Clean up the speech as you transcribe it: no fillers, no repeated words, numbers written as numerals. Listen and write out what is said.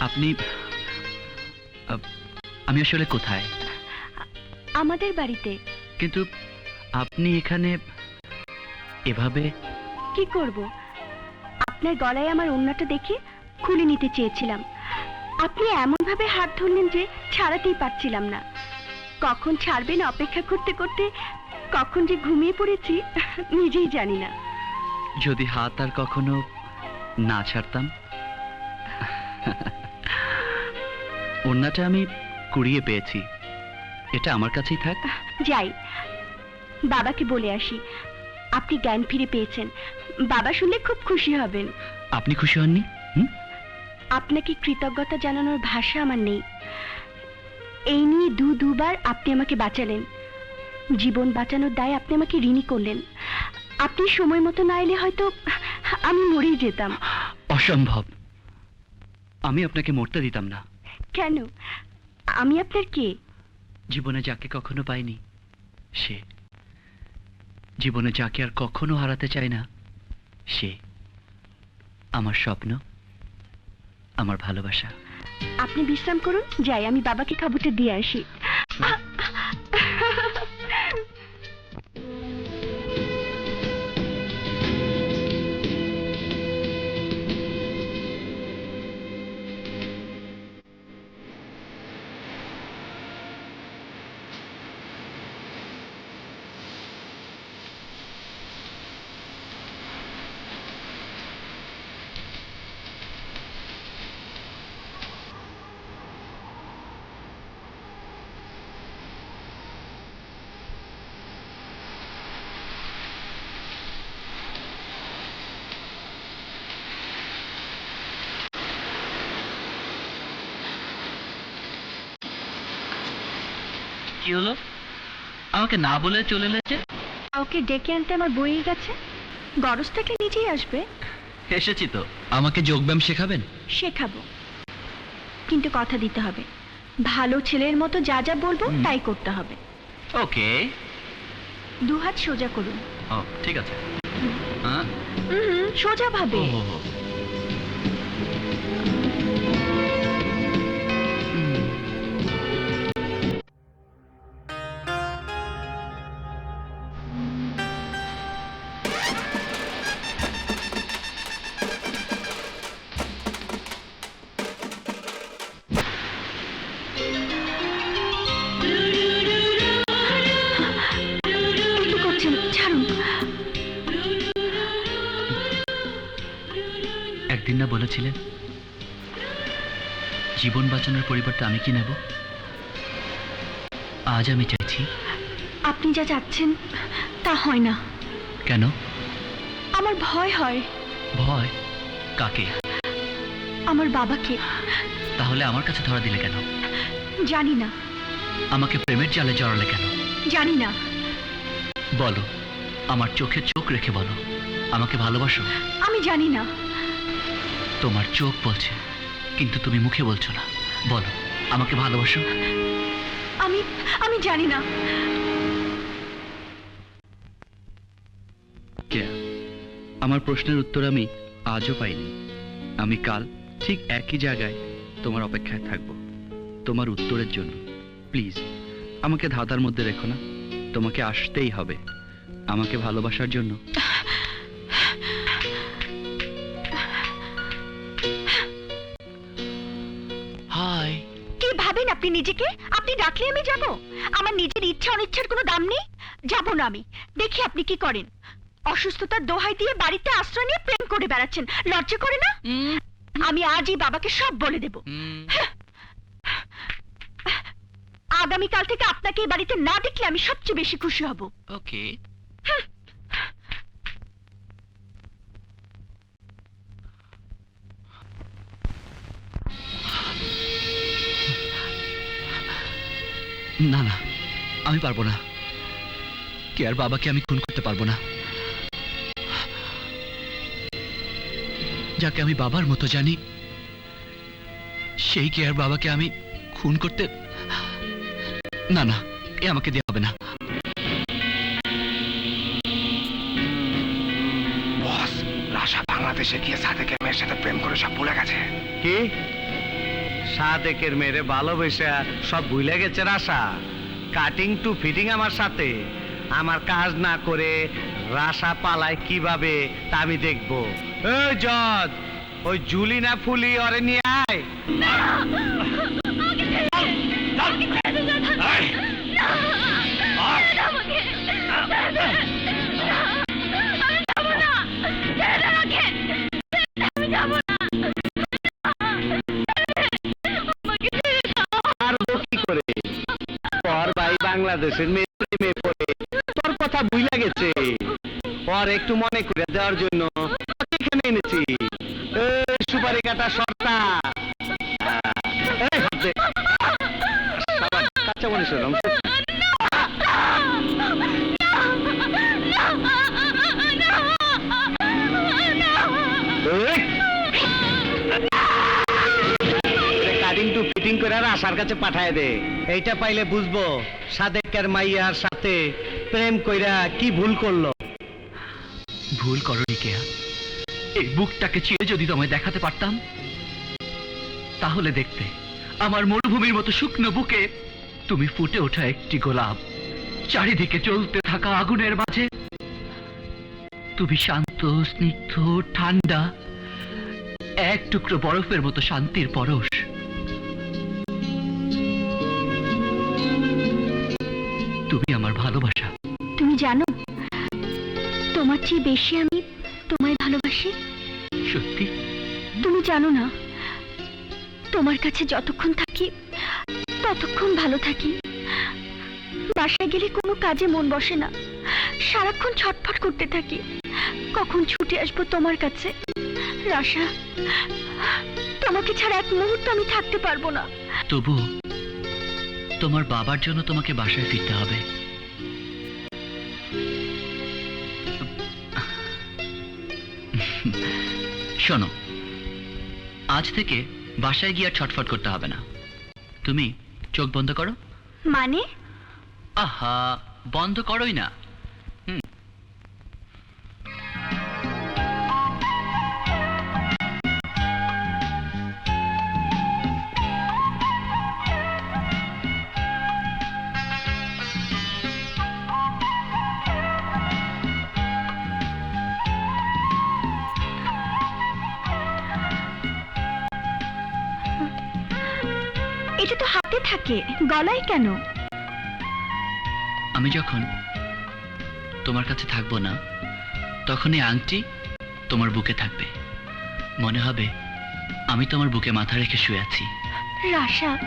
আপনি আমি আসলে কোথায়? আমাদের বাড়িতে। কিন্তু আপনি এখানে এভাবে? কি করব, আপনার গলায় আমার ওড়নাটা দেখে খুলে নিতে চেয়েছিলাম। আপনি এমন ভাবে হাত ধরলেন যে ছাড়াতেই পারছিলাম না। কখন ছাড়বেন অপেক্ষা করতে করতে কখন যে ঘুমিয়ে পড়েছি নিজেই জানি না। যদি হাত আর কখনো না ছাড়তাম? ওড়নাটা আমি কুড়িয়ে পেয়েছি, এটা আমার কাছেই থাক। যাই, বাবাকে বলে আসি আপনি জ্ঞান ফিরে পেয়েছেন। বাবা শুনলে খুব খুশি হবেন। আপনি খুশি হননি? আপনাকে কৃতজ্ঞতা জানানোর ভাষা আমার নেই। এই নিয়ে দুবার আপনি আমাকে বাঁচালেন। জীবন বাঁচানোর দায় আপনি আমাকে ঋণী করলেন। আপনি সময় মতো না এলে হয়তো আমি মরেই যেতাম। অসম্ভব, আমি আপনাকে মরতে দিতাম না। কেন? আমি আপনার কে? জীবনে যাকে কখনো পাইনি সে, জীবনে যাকে আর কখনো হারাতে চায় না সে, আমার স্বপ্ন, আমার ভালোবাসা। আপনি বিশ্রাম করুন, যাই আমি বাবাকে খবরটা দিয়ে আসি। কি হলো? আমাকে না বলে চলে এলেছে? ওকে ডেকে আনতে আমার বইয়ে গেছে। গরজ থাকলে নিজেই আসবে। এসেছি তো। আমাকে যোগব্যায়াম শেখাবেন? শেখাবো, কিন্তু কথা দিতে হবে ভালো ছেলের মতো যা যা বলবো তাই করতে হবে। ওকে। দুহাত সোজা করুন। ও ঠিক আছে। সোজা ভাবে। সেদিন না বলেছিলেন জীবন বাঁচানোর পরিবর্তে আমি কি নেব? আজ আমি চাইছি। আপনি যা চাচ্ছেন তা হয় না। কেন? আমার ভয় হয়। ভয়? কাকে? আমার বাবাকে। তাহলে আমার কাছে ধরা দিলে কেন? জানি না। আমাকে প্রেমের জালে জড়ালে কেন? জানি না। বলো, আমার চোখে চোখ রেখে বলো, আমাকে ভালোবাসো? আমি জানি না। তোমার চোখ বলছে, কিন্তু তুমি মুখে বলছো না। বলো, আমাকে ভালোবাসো? আমি আমি জানি না। আমার প্রশ্নের উত্তর আমি আজও পাইনি। আমি কাল ঠিক একই জায়গায় তোমার অপেক্ষায় থাকব, তোমার উত্তরের জন্য। প্লিজ আমাকে ধাঁধার মধ্যে রেখো না। তোমাকে আসতেই হবে আমাকে ভালোবাসার জন্য। হাই। কি ভাবেন আপনি নিজেকে? আপনি ডাকলে আমি যাব? আমার নিজের ইচ্ছা অনিচ্ছার কোনো দাম নেই? যাব না আমি। দেখি আপনি কি করেন। অসুস্থতার দোহাই দিয়ে বাড়িতে আশ্রয় নিয়ে প্রেম করে বেড়াচ্ছেন, লজ্জা করে না? আমি আজই বাবাকে সব বলে দেব। আগামীকাল থেকে আপনাকে এই বাড়িতে না দেখলে আমি সবচেয়ে বেশি খুশি হব। ওকে। না না, আমি পারবো না। কে আর বাবাকে আমি খুন করতে পারবো না। যাকে আমি বাবার মতো জানি, সেই কে আর বাবাকে আমি খুন করতে... না না, এ আমাকে দেওয়া হবে না। বস, রাশা বাংলাদেশে গিয়ে সাদেকের মেয়ের সাথে প্রেম করে সব ভুলে গেছে। কি? সাদেকের মেয়েরে ভালোবেসে সব ভুলে গেছে রাশা? কাটিং টু ফিটিং আমার সাথে। আমার কাজ না করে রাশা পালায় কিভাবে তা আমি দেখবো। ওই জজ, ওই জুলি না ফুলি ওরে নিয়ে আয়। পারবো কি করে? তোর ভাই বাংলাদেশের মেয়ে প্রেমে পড়ে তোর কথা ভুলে গেছে। ওর একটু মনে করে দেওয়ার জন্য তোকে এখানে এনেছি। সুপারি কাটা সর্তা। কাঁচা মনীষের রং। কাটিং টু ফিটিং করে আর আশার কাছে পাঠায় দে। এইটা পাইলে বুঝবো সাদেকের মাইয়ার সাথে প্রেম কইরা কি ভুল করলো। ভুল করনি কেয়া। এই বুকটাকে চিরে যদি তোমায় দেখাতে পারতাম, তাহলে দেখতে আমার মরুভূমির মতো শুকনো বুকে তুমি ফুটে ওঠা একটি গোলাপ। চারিদিকে জ্বলতে থাকা আগুনের মাঝে তুমি শান্ত, স্নিগ্ধ, ঠান্ডা, এক টুকরো বরফের মতো শান্তির পরশ। তুমি আমার ভালোবাসা। তুমি জানো, তোমার চেয়ে বেশি আমি তোমায় ভালোবাসি। সত্যি? তুমি জানো না, তোমার কাছে যতক্ষণ থাকি ততক্ষণ ভালো থাকি। বাসায় গেলে কোনো কাজে মন বসে না, সারাক্ষণ ছটফট করতে থাকি। কখন ছুটে আসবো তোমার কাছে। রাশা, তোমাকে ছাড়া এক মুহূর্ত আমি থাকতে পারবো না। তবু তোমার বাবার জন্য তোমাকে বাসায় ফিরতে হবে। শোনো, আজ থেকে বাসায় গিয়ে আর ছটফট করতে হবে না। তুমি চোখ বন্ধ করো। মানে? আহা, বন্ধ করোই না। এটা তো হাতে থাকে, গলায় কেন? আমি যখন তোমার কাছে থাকবো না, তখন এই আংটি তোমার বুকে থাকবে। মনে হবে আমি তোমার বুকে মাথা রেখে শুয়ে আছি। রাশা